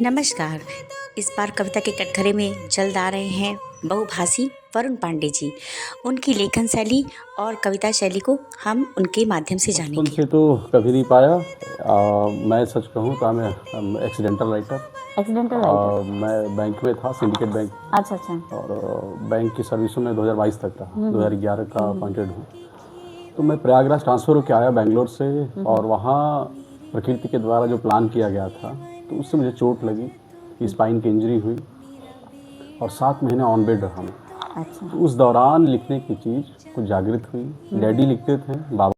नमस्कार। इस बार कविता के कटघरे में जल्द आ रहे हैं बहुभाषी वरुण पांडे जी। उनकी लेखन शैली और कविता शैली को हम उनके माध्यम से बचपन जानेंगे। से तो कभी नहीं पाया। मैं सच कहूँ तो मैं एक्सीडेंटल राइटर। Accidental writer. मैं बैंक में था, सिंडिकेट बैंक। अच्छा अच्छा। और बैंक की सर्विसों में 2022 तक रहा। 2011 का अपॉइंटेड हूँ। तो मैं प्रयागराज ट्रांसफ़र होकर आया बेंगलोर से। और वहाँ प्रकृति के द्वारा जो प्लान किया गया था तो उससे मुझे चोट लगी, स्पाइन की इंजरी हुई और 7 महीने ऑन बेड रहा मैं। अच्छा। तो उस दौरान लिखने की चीज़ कुछ जागृत हुई। डैडी लिखते थे, बाबा।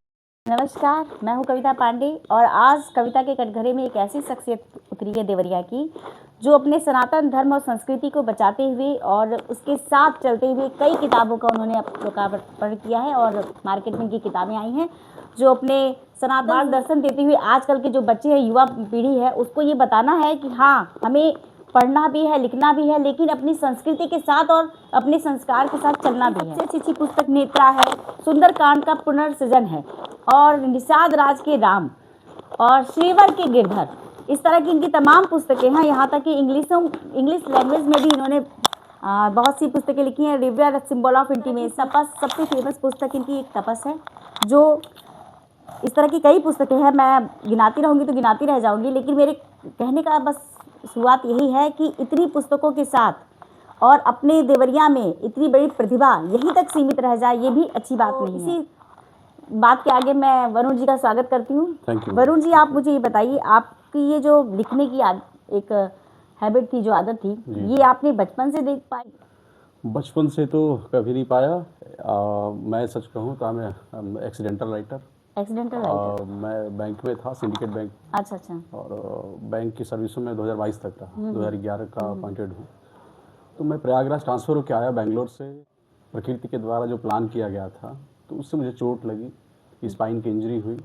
नमस्कार, मैं हूँ कविता पांडे और आज कविता के कटघरे में एक ऐसी शख्सियत उतरी है देवरिया की जो अपने सनातन धर्म और संस्कृति को बचाते हुए और उसके साथ चलते हुए कई किताबों का उन्होंने लोकार्पण किया है और मार्केट में की किताबें आई हैं जो अपने सनातन मार्गदर्शन देते हुए आजकल के जो बच्चे हैं, युवा पीढ़ी है, उसको ये बताना है कि हाँ, हमें पढ़ना भी है, लिखना भी है, लेकिन अपनी संस्कृति के साथ और अपने संस्कार के साथ चलना भी है। सबसे अच्छी पुस्तक नेत्रा है, सुंदरकांड का पुनर्सृजन है और निषाद राज के राम और श्रीवर के गिरधर, इस तरह की इनकी तमाम पुस्तकें हैं। यहाँ तक कि इंग्लिश लैंग्वेज में भी इन्होंने बहुत सी पुस्तकें लिखी हैं। रिवर सिंबल ऑफ इंटीमेसी, तपस, सबसे फेमस पुस्तक इनकी एक तपस है। जो इस तरह की कई पुस्तकें हैं, मैं गिनाती रहूँगी तो गिनाती रह जाऊँगी, लेकिन मेरे कहने का बस शुरुआत यही है कि इतनी पुस्तकों के साथ और अपने देवरिया में इतनी बड़ी प्रतिभा यहीं तक सीमित रह जाए, ये भी अच्छी बात नहीं है। इसी बात के आगे मैं वरुण जी का स्वागत करती हूँ। Thank you. वरुण जी, आप मुझे ये बताइए, आपकी ये जो लिखने की एक हैबिट थी, जो आदत थी, ये आपने बचपन से देख पाई? बचपन से तो कभी नहीं पाया। मैं सच कहूँ तो मैं एक्सीडेंटल राइटर। Accidental writer. मैं बैंक में था, सिंडिकेट बैंक। अच्छा अच्छा। और बैंक की सर्विसों में 2022 तक रहा। 2011 का अपॉइंटेड हूँ। तो मैं प्रयागराज ट्रांसफ़र होकर आया बेंगलोर से। प्रकृति के द्वारा जो प्लान किया गया था तो उससे मुझे चोट लगी, स्पाइन की इंजरी हुई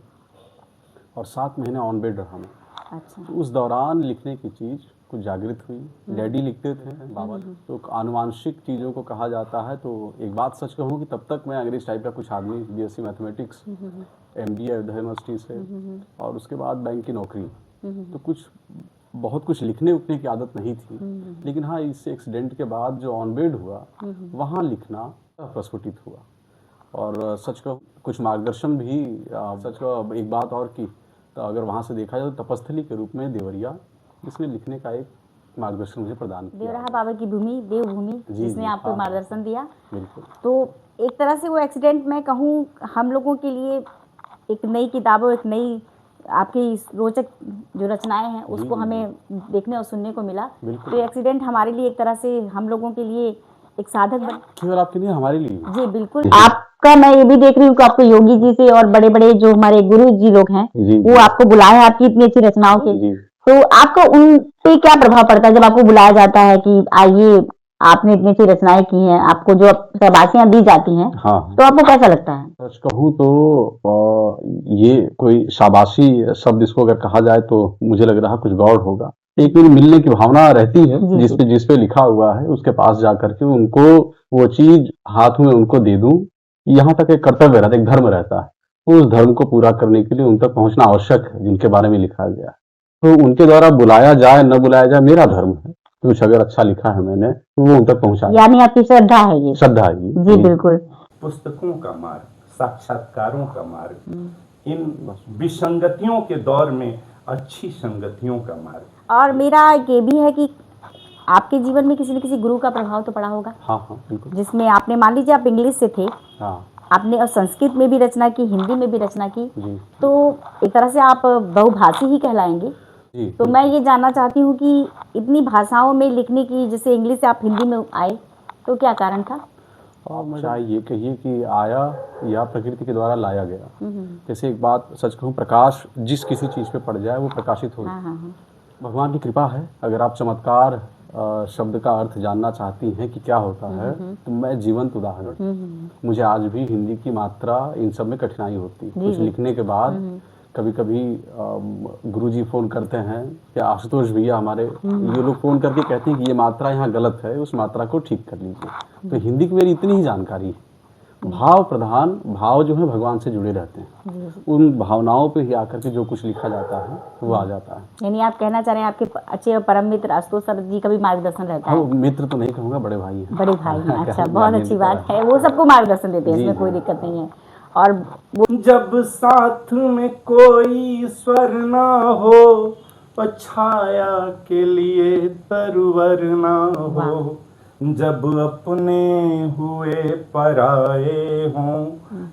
और 7 महीने ऑन बेड रहा मैं। अच्छा। तो उस दौरान लिखने की चीज़ कुछ जागृत हुई। डैडी लिखते थे, बाबा। तो आनुवांशिक चीज़ों को कहा जाता है। तो एक बात सच कहूँ कि तब तक मैं अंग्रेज टाइप का कुछ आदमी, BSc mathematics, MBA Ayodhya university से, और उसके बाद बैंक की नौकरी। तो बहुत कुछ लिखने उठने की आदत नहीं थी। लेकिन हाँ, इस एक्सीडेंट के बाद जो ऑन बेड हुआ वहाँ लिखना प्रस्फुटित हुआ। और सच कहूँ कुछ मार्गदर्शन भी, सच कहूँ एक बात और की, तो अगर वहाँ से देखा जाए तो तपस्थली के रूप में देवरिया, इसने लिखने का एक मार्गदर्शन मुझे प्रदान किया। देवराहा बाबा की भूमि, देवभूमि, जिसने आपको मार्गदर्शन दिया। बिल्कुल। तो एक तरह से वो एक्सीडेंट, मैं कहूँ, हम लोगों के लिए एक नई किताबों, एक नई आपकी रोचक जो रचनाएं हैं उसको हमें देखने और सुनने को मिला। तो एक्सीडेंट हमारे लिए एक तरह से, हम लोगों के लिए एक साधक बन। और आपके लिए, हमारे लिए। जी बिल्कुल। आपका मैं ये भी देख रही हूँ कि आपको योगी जी से और बड़े बड़े जो हमारे गुरु जी लोग हैं वो आपको बुलाए हैं आपकी इतनी अच्छी रचनाओं के। तो आपको उन पे क्या प्रभाव पड़ता है जब आपको बुलाया जाता है कि आइए, आपने इतनी अच्छी रचनाएं की हैं, आपको जो शाबाशियां दी जाती हैं? हाँ। तो आपको कैसा लगता है? सच कहूँ तो ये कोई शाबाशी शब्द इसको अगर कहा जाए तो मुझे लग रहा कुछ गौर होगा। एक मेरी मिलने की भावना रहती है, जिस पे लिखा हुआ है उसके पास जाकर के उनको वो चीज हाथ में उनको दे दूं। यहाँ तक एक कर्तव्य रहता है, एक धर्म रहता है। उस धर्म को पूरा करने के लिए उन तक पहुंचना आवश्यक है, जिनके बारे में लिखा गया है। तो उनके द्वारा बुलाया जाए न बुलाया जाए, मेरा धर्म है। कुछ अगर अच्छा लिखा है मैंने तो वो उन तक पहुंचा, यानी आपकी श्रद्धा है ये? श्रद्धा है जी बिल्कुल। पुस्तकों का मार्ग, साक्षात्कारों का मार्ग, इन विसंगतियों के दौर में अच्छी संगतियों का मार्ग। और मेरा ये भी है कि आपके जीवन में किसी न किसी गुरु का प्रभाव तो पड़ा होगा। हाँ हाँ बिल्कुल। जिसमें आपने, मान लीजिए आप इंग्लिश से थे, हाँ, आपने और संस्कृत में भी रचना की, हिंदी में भी रचना की, तो एक तरह से आप बहुभाषी ही कहलाएंगे। तो मैं ये जानना चाहती हूँ कि इतनी भाषाओं में लिखने की, जैसे इंग्लिश से आप हिंदी में आए, तो क्या कारण था? और मुझे ये कहिए कि आया या प्रकृति के द्वारा लाया गया। जैसे एक बात सच कहूँ, प्रकाश जिस किसी चीज़ पे पड़ जाए वो प्रकाशित हो जाए। भगवान की कृपा है। अगर आप चमत्कार शब्द का अर्थ जानना चाहती हैं कि क्या होता है, तो मैं जीवंत उदाहरण। मुझे आज भी हिंदी की मात्रा इन सब में कठिनाई होती है। कुछ लिखने के बाद कभी कभी गुरुजी फोन करते हैं या आशुतोष भैया हमारे, ये लोग फोन करके कहते हैं कि ये मात्रा यहाँ गलत है, उस मात्रा को ठीक कर लीजिए। तो हिंदी की मेरी इतनी ही जानकारी है। भाव प्रधान, भाव जो है भगवान से जुड़े रहते हैं। जी जी। उन भावनाओं पे ही आकर के जो कुछ लिखा जाता है वो आ जाता है। यानी आप कहना चाह रहे हैं आपके अच्छे और परम मित्र आशुतोष सर जी का भी मार्गदर्शन रहता हाँ, है। वो मित्र तो नहीं कहूँगा, बड़े भाई हैं। बड़े भाई हैं, अच्छा, बहुत गार्जियन अच्छी की बात तरह है, वो सबको मार्गदर्शन देते हैं, जी, इसमें जी। कोई दिक्कत नहीं है। और वो जब साथ में कोई स्वर ना हो और छाया के लिए तरवर ना हो, जब अपने हुए पराए हों,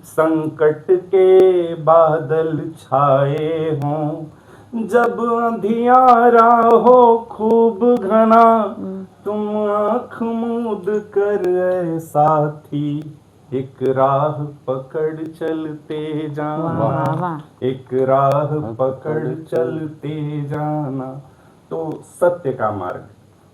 संकट के बादल छाए हों, जब अंधियारा हो खूब घना, तुम आँख मूंद कर ऐ साथी एक राह पकड़ चलते वाह जाना, वाह वाह, एक राह पकड़ चलते जाना। तो सत्य का मार्ग,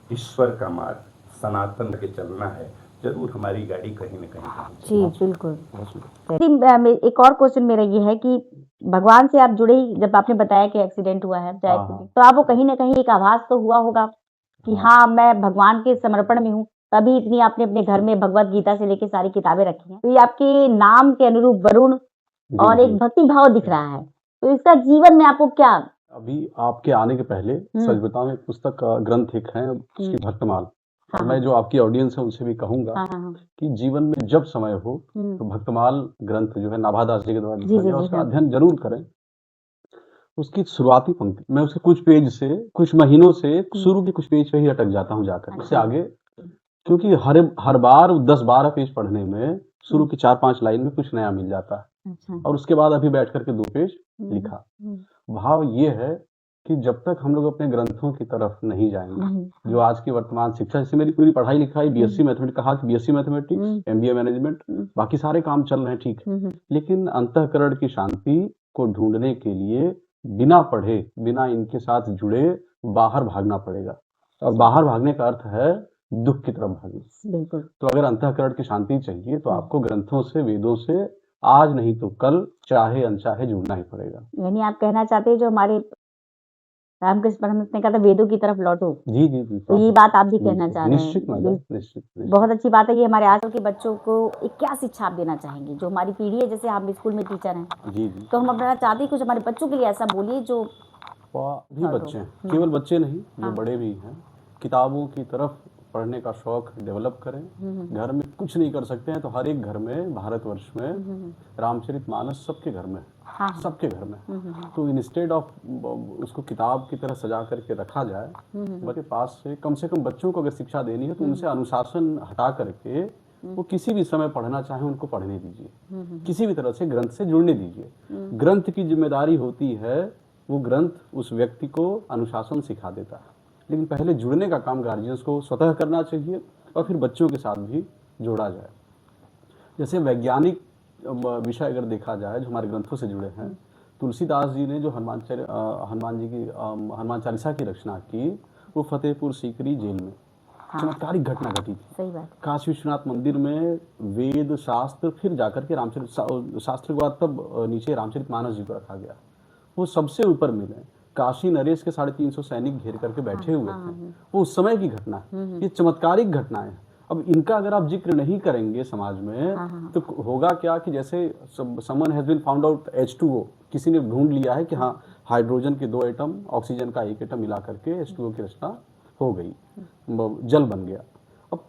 ईश्वर का मार्ग, सनातन के चलना है, जरूर हमारी गाड़ी कहीं न कहीं पहुंचेगी। जी बिल्कुल। एक और क्वेश्चन मेरा ये है कि भगवान से आप जुड़े ही, जब आपने बताया कि एक्सीडेंट हुआ है जयपुर में, हाँ। तो आपको कहीं ना कहीं एक आभास तो हुआ होगा कि हाँ मैं भगवान के समर्पण में हूँ, तभी इतनी आपने अपने घर में भगवत गीता से लेके सारी किताबें रखी हैं। तो ये आपके नाम के अनुरूप वरुण जी, और एक जी। भक्ति भाव दिख रहा है, तो इसका जीवन में आपको क्या? अभी आपके आने के पहले सच बताऊं, एक पुस्तक ग्रंथ एक है उसकी भक्तमाल, और मैं जो आपकी ऑडियंस है उनसे भी कहूंगा हाँ हाँ हाँ। कि जीवन में जब समय हो तो भक्तमाल ग्रंथ जो है नाभादास जी के द्वारा जी, लिखा जी, गया जी, उसका हाँ। अध्ययन जरूर करें। उसकी शुरुआती पंक्ति मैं उसके कुछ पेज से, कुछ महीनों से शुरू के कुछ पेज पे ही अटक जाता हूँ जाकर, उससे आगे, क्योंकि हर बार 10-12 पेज पढ़ने में शुरू की 4-5 लाइन में कुछ नया मिल जाता है, अच्छा। और उसके बाद अभी बैठ करके 2 पेज लिखा। भाव ये है कि जब तक हम लोग अपने ग्रंथों की तरफ नहीं जाएंगे, जो आज की वर्तमान शिक्षा, जैसे मेरी पूरी पढ़ाई लिखाई बीएससी मैथमेटिक्स, कहा कि बीएससी मैथमेटिक्स, एमबीए मैनेजमेंट, बाकी सारे काम चल रहे हैं ठीक है, लेकिन अंतःकरण की शांति को ढूंढने के लिए बिना पढ़े, बिना इनके साथ जुड़े बाहर भागना पड़ेगा, और बाहर भागने का अर्थ है दुख की तरफ भागना। बिल्कुल। तो अगर अंतःकरण की शांति चाहिए तो आपको ग्रंथों से, वेदों से आज नहीं तो कल, चाहे अनचाहे, जुड़ना ही पड़ेगा। यानी आप कहना चाहते हैं जो हमारे रामकृष्ण परमहंस ने कहा था वेदों की तरफ लौटो, जी जी जी, तो ये बात आप भी कहना चाह रहे हैं? निश्चित मैडम, निश्चित। बहुत अच्छी बात है। ये हमारे आजकल के बच्चों को एक क्या शिक्षा आप देना चाहेंगे? जो हमारी पीढ़ी है, जैसे हम स्कूल में टीचर हैं, जी जी, तो हम अपना चाहते हैं कुछ हमारे बच्चों के लिए ऐसा बोलिए जो भी बच्चे हैं, केवल बच्चे नहीं, जो बड़े भी हैं, किताबों की तरफ पढ़ने का शौक डेवलप करें। घर में कुछ नहीं कर सकते हैं तो हर एक घर में, भारतवर्ष में रामचरितमानस सबके घर में, सबके घर में, तो इंस्टेड ऑफ उसको किताब की तरह सजा करके रखा जाए, बच्चे पास से कम बच्चों को अगर शिक्षा देनी है तो उनसे अनुशासन हटा करके वो किसी भी समय पढ़ना चाहे उनको पढ़ने दीजिए, किसी भी तरह से ग्रंथ से जुड़ने दीजिए। ग्रंथ की जिम्मेदारी होती है, वो ग्रंथ उस व्यक्ति को अनुशासन सिखा देता है, लेकिन पहले जुड़ने का काम गार्जियंस को स्वतः करना चाहिए और फिर बच्चों के साथ भी जोड़ा जाए। जैसे वैज्ञानिक विषय अगर देखा जाए जो हमारे ग्रंथों से जुड़े हैं, तुलसीदास जी ने जो हनुमान चालीसा की रचना की, वो फतेहपुर सीकरी जेल में चमत्कारिक घटना घटी थी। सही बात। काशी विश्वनाथ मंदिर में वेद शास्त्र, फिर जाकर के रामचरित शास्त्र के बाद तब नीचे रामचरितमानस जी को रखा गया। वो सबसे ऊपर मिले, काशी नरेश के 350 सैनिक घेर करके बैठे हुए थे, वो उस समय की घटना है। ये चमत्कारिक घटनाएं हैं। अब इनका अगर आप जिक्र नहीं करेंगे समाज में तो होगा क्या कि जैसे someone has been found out H2O, किसी ने ढूंढ लिया है कि हाँ हाइड्रोजन के 2 एटम, ऑक्सीजन का 1 एटम मिला करके H2O की रचना हो गई, जल बन गया। अब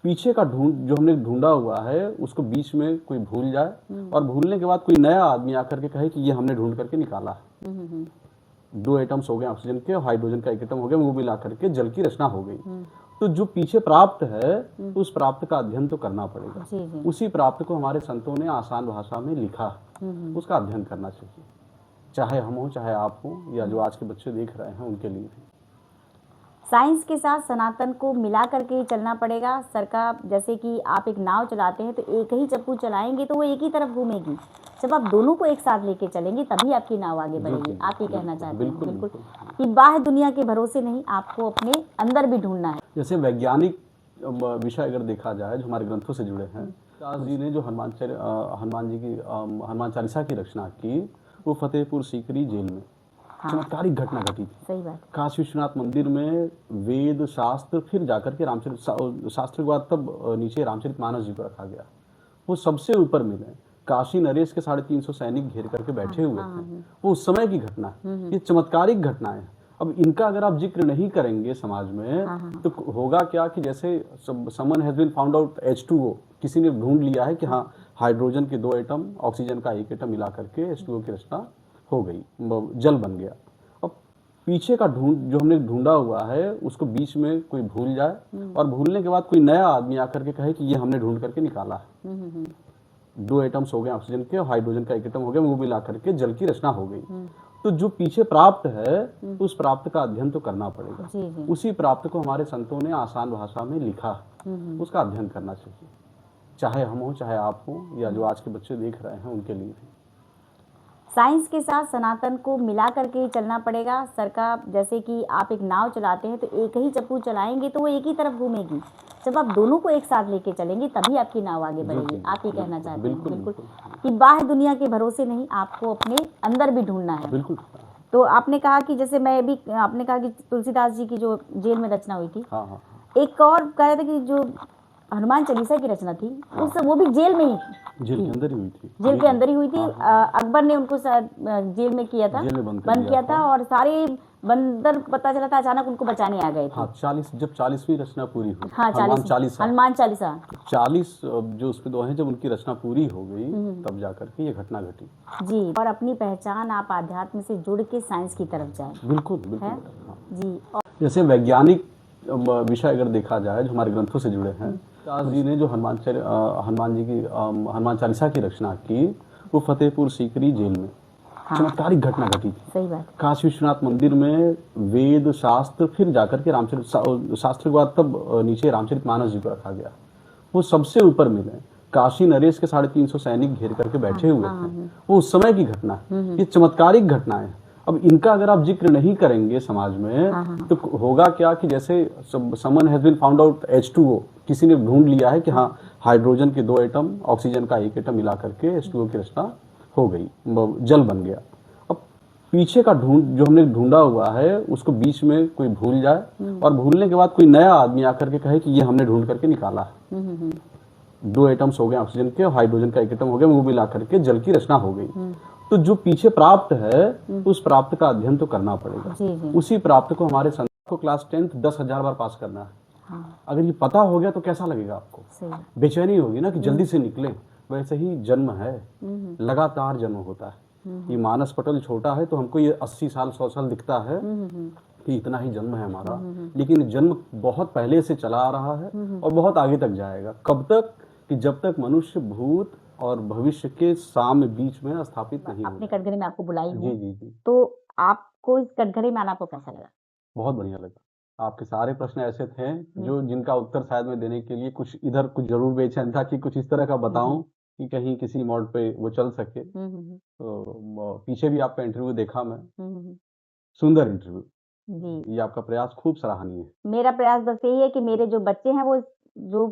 पीछे का जो हमने ढूंढा हुआ है उसको बीच में कोई भूल जाए और भूलने के बाद कोई नया आदमी आकर के कहे कि ये हमने ढूंढ करके निकाला है, 2 एटम्स हो गए ऑक्सीजन के और हाइड्रोजन का 1 एटम हो गया, वो मिला करके जल की रचना हो गई। तो जो पीछे प्राप्त है उस प्राप्त का अध्ययन तो करना पड़ेगा। उसी प्राप्त को हमारे संतों ने आसान भाषा में लिखा, उसका अध्ययन करना चाहिए, चाहे हम हो, चाहे आप हो, या जो आज के बच्चे देख रहे हैं उनके लिए भी। साइंस के साथ सनातन को मिला करके ही चलना पड़ेगा। सर का जैसे कि आप एक नाव चलाते हैं तो एक ही चप्पू चलाएंगे तो वो एक ही तरफ घूमेगी, जब आप दोनों को एक साथ लेके चलेंगे तभी आपकी नाव आगे बढ़ेगी। आप ये कहना चाहते हैं? बिल्कुल कि बाहर दुनिया के भरोसे नहीं, आपको अपने अंदर भी ढूंढना है। जैसे वैज्ञानिक विषय अगर देखा जाए जो हमारे ग्रंथों से जुड़े हैं, दास जी ने जो हनुमान चालीसा की रचना की, वो फतेहपुर सीकरी जेल में चमत्कारिक घटना घटी थी। सही बात। काशी विश्वनाथ मंदिर में वेद शास्त्र, फिर जाकर के रामचरित शास्त्र के बाद तब नीचे रामचरितमानस जी को रखा गया। वो सबसे ऊपर मिले। काशी नरेश के 350 सैनिक घेर करके बैठे हुए थे, वो उस समय की घटना है। ये चमत्कारिक घटना है। अब इनका अगर आप जिक्र नहीं करेंगे समाज में तो होगा क्या कि जैसे someone has been found out H2O, किसी ने ढूंढ लिया है कि हाँ हाइड्रोजन के 2 एटम ऑक्सीजन का 1 एटम मिला करके H2O की रचना हो गई, जल बन गया। अब पीछे का जो हमने ढूंढा हुआ है उसको बीच में कोई भूल जाए और भूलने के बाद कोई नया आदमी आकर के कहे कि ये हमने ढूंढ करके निकाला है। 2 एटम्स हो गए ऑक्सीजन के और हाइड्रोजन का 1 एटम हो गया, वो मिला करके जल की रचना हो गई। तो जो पीछे प्राप्त है उस प्राप्त का अध्ययन तो करना पड़ेगा। उसी प्राप्त को हमारे संतों ने आसान भाषा में लिखा, उसका अध्ययन करना चाहिए, चाहे हम हो चाहे आप हो या जो आज के बच्चे देख रहे हैं उनके लिए भी। साइंस के साथ सनातन को मिला करके ही चलना पड़ेगा। सर का जैसे कि आप एक नाव चलाते हैं तो एक ही चप्पू चलाएंगे तो वो एक ही तरफ घूमेगी। जब आप दोनों को एक साथ लेके चलेंगे तभी आपकी नाव आगे बढ़ेगी। आप ये कहना चाहते हैं बिल्कुल कि बाहर दुनिया के भरोसे नहीं, आपको अपने अंदर भी ढूंढना है। बिल्कुल। तो आपने कहा कि जैसे मैं भी, आपने कहा कि तुलसीदास जी की जो जेल में रचना हुई थी, एक और कह रहे थे कि जो हनुमान चालीसा की रचना थी उस वो भी जेल में ही जेल के अंदर ही हुई थी। जेल के अंदर ही हुई थी। अकबर ने उनको जेल में किया था, बंद किया था और सारे बंदर पता चला था अचानक उनको बचाने आ गए थे। हाँ, 40वीं रचना पूरी हुई। हाँ, हनुमान चालीसा 40 जो उसपे दो हैं, जब उनकी रचना पूरी हो गई तब जाकर के ये घटना घटी जी। और अपनी पहचान आप आध्यात्म से जुड़ के साइंस की तरफ जाए। बिल्कुल बिल्कुल जी। जैसे वैज्ञानिक विषय अगर देखा जाए जो हमारे ग्रंथों से जुड़े हैं, दास जी ने जो हनुमान चालीसा की रचना की वो फतेहपुर सीकरी जेल में चमत्कारिक घटना घटी थी। सही बात। काशी विश्वनाथ मंदिर में वेद शास्त्र, फिर जाकर के रामचरित शास्त्र के बाद तब नीचे रामचरितमानस जी को रखा गया। वो सबसे ऊपर मिले। काशी नरेश के 350 सैनिक घेर करके बैठे हुए थे, वो उस समय की घटना है। ये चमत्कारिक घटना है। अब इनका अगर आप जिक्र नहीं करेंगे समाज में तो होगा क्या कि जैसे someone has been found out H2O, किसी ने ढूंढ लिया है कि हाँ हाइड्रोजन के 2 एटम ऑक्सीजन का 1 एटम मिला करके H2O की रचना हो गई, जल बन गया। अब पीछे का जो हमने ढूंढा हुआ है उसको बीच में कोई भूल जाए और भूलने के बाद कोई नया आदमी आकर के कहे कि ये हमने ढूंढ करके निकाला है। 2 एटम्स हो गए ऑक्सीजन के और हाइड्रोजन का 1 एटम हो गया, वो मिला करके जल की रचना हो गई। तो जो पीछे प्राप्त है उस प्राप्त का अध्ययन तो करना पड़ेगा। उसी प्राप्त को हमारे संत को क्लास 10th 10,000 बार पास करना है। अगर ये पता हो गया तो कैसा लगेगा आपको? बेचैनी होगी ना कि जल्दी से निकले। वैसे ही जन्म है, लगातार जन्म होता है। ये मानस पटल छोटा है तो हमको ये 80 साल 100 साल दिखता है कि इतना ही जन्म है हमारा, लेकिन जन्म बहुत पहले से चला आ रहा है और बहुत आगे तक जाएगा। कब तक? कि जब तक मनुष्य भूत और भविष्य के साम्य बीच में स्थापित नहीं होगा। अपने कटघरे में आपको बुलाई हूँ। जी। तो आपको इस कटघरे में आना आपको कैसा लगा? बहुत बढ़िया लगा। आपके सारे प्रश्न ऐसे थे जो जिनका उत्तर शायद मैं देने के लिए कुछ जरूर बेचैन था कि कुछ इस तरह का बताऊं कि कहीं किसी मोड पे वो चल सके। तो पीछे भी आपका इंटरव्यू देखा मैं, सुंदर इंटरव्यू जी। ये आपका प्रयास खूब सराहनीय है। मेरा प्रयास बस यही है कि मेरे जो बच्चे हैं वो जो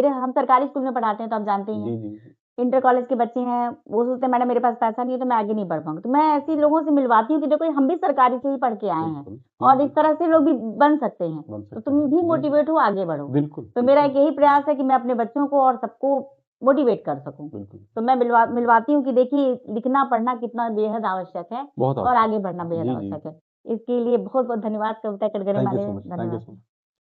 हम सरकारी स्कूल में पढ़ाते हैं तो आप जानते ही हैं। जी। इंटर कॉलेज के बच्चे हैं, वो सोचते हैं मैडम मेरे पास पैसा नहीं है तो मैं आगे नहीं बढ़ पाऊंगा। तो मैं ऐसे लोगों से मिलवाती हूँ कि देखो हम भी सरकारी से ही पढ़ के आए हैं और इस तरह से लोग भी बन सकते हैं। तो तुम भी मोटिवेट हो, आगे बढ़ो। बिल्कुल। तो मेरा एक यही प्रयास है कि मैं अपने बच्चों को और सबको मोटिवेट कर सकूं। तो मैं मिलवाती हूँ कि देखिए लिखना पढ़ना कितना बेहद आवश्यक है और आगे बढ़ना बेहद आवश्यक है। इसके लिए बहुत बहुत धन्यवाद कविता कटघरे वाले। धन्यवाद।